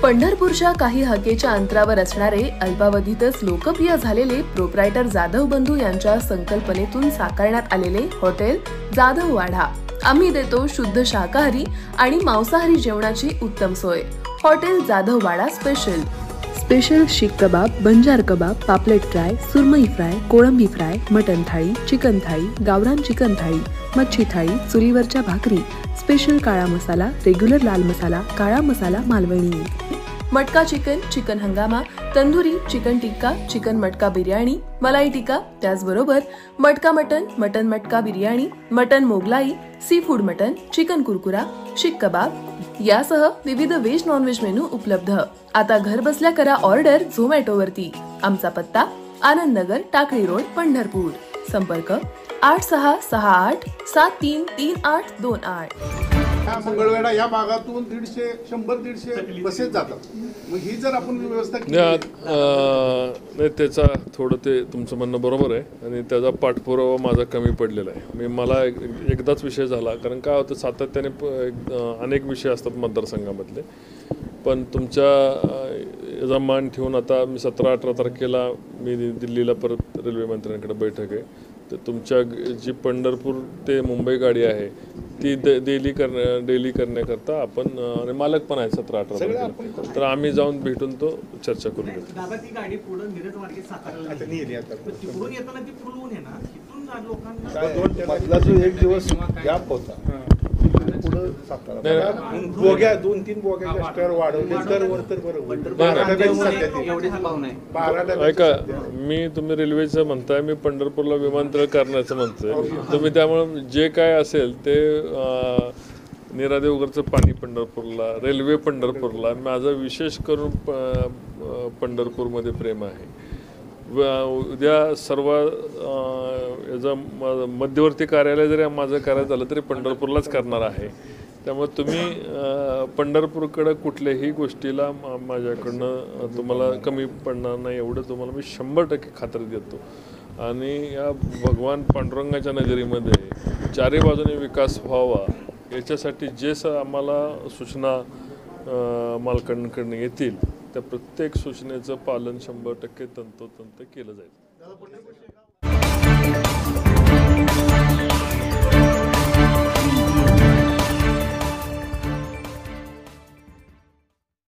पंढरपूरच्या काही हाकेच्या अंतरावर असणारे अल्पावधीतच लोकप्रिय झालेले प्रोप्रायटर जाधव बंधू यांच्या संकल्पनेतून साकारण्यात आलेले हॉटेल जाधव वाडा। आम्ही देतो शुद्ध शाकाहारी आणि मांसाहारी जेवणाची उत्तम सोय। हॉटेल जाधव वाडा स्पेशल शीख कबाब, बंजार कबाब, पापलेट फ्राय, सुरमई फ्राय, कोळंबी फ्राय, मटन थाळी, चिकन थाळी, गावरान चिकन थाळी, मच्छी थाळी, चुलीवरच्या भाकरी, स्पेशल काळा मसाला, रेग्युलर लाल मसाला, काळा मसाला मालवणी, मटका चिकन, चिकन हंगामा, तंदुरी, चिकन टिक्का, चिकन मटका बिर्याणी, मलाई टिक्का, त्याचबरोबर मटका मटन, मटन मटका biryani, mutton Mughlai, seafood mutton, chicken कुरकुरा, शीख कबाब यासह विविध व्हेज नॉन व्हेज मेनू उपलब्ध। आता घर बसल्या करा ऑर्डर झोमॅटो वरती। आमचा पत्ता आनंद नगर, टाकळी रोड, पंढरपूर। संपर्क 8668733828। मंगळवेढा या भागातून 100-150 बसेस जातात। मग ही जर आपण व्यवस्था केली नाही, त्याचा थोडं ते तुमचं म्हणणं बरोबर आहे आणि त्याचा पाठपुरावा माझा कमी पडलेला आहे। मला एकदाच विषय झाला, कारण काय होतं सातत्याने अनेक विषय असतात मतदारसंघामधले, पण तुमच्या मान ठेवून आता मी 17-18 तारखेला मी दिल्लीला परत रेल्वे मंत्र्यांकडे बैठक आहे, तर तुमच्या जी पंढरपूर ते मुंबई गाडी आहे ती डेली करण्याकरता आपण आणि मालक पण आहे 17-18 तारखेला, तर आम्ही जाऊन भेटून तो चर्चा करू घेतो। दादा ती गाडी पुढे मिरज मार्गे साताराला नेली आता तिकडून येताना ती फुलवून आहे ना, तिथून लोकांना मधला जो एक दिवस गॅप होता पुढे सातारा बोग्या 2-3 बोग्या रस्त्यावर वाढवले तर वरतर बरोबर 12 ऐका, तुम्ही रेल्वेचं म्हणताय, मी पंढरपूरला विमानतळ करण्याचं म्हणतोय तुम्ही, त्यामुळे जे काय असेल ते निरादेवगरचं पाणी पंढरपूरला, रेल्वे पंढरपूरला, माझं विशेष करून पंढरपूरमध्ये प्रेम आहे। उद्या सर्व याचं मध्यवर्ती कार्यालय जरी माझं करायचं झालं तरी पंढरपूरलाच करणार आहे, त्यामुळे तुम्ही पंढरपूरकडं कुठल्याही गोष्टीला माझ्याकडनं तुम्हाला कमी पडणार नाही एवढं तुम्हाला मी 100% खात्री देतो। आणि या भगवान पांडुरंगाच्या नगरीमध्ये चारी बाजूने विकास व्हावा याच्यासाठी जे आम्हाला सूचना मालकांकडून येतील त्या प्रत्येक सूचनेचं पालन 100% तंतोतंत केलं जाईल।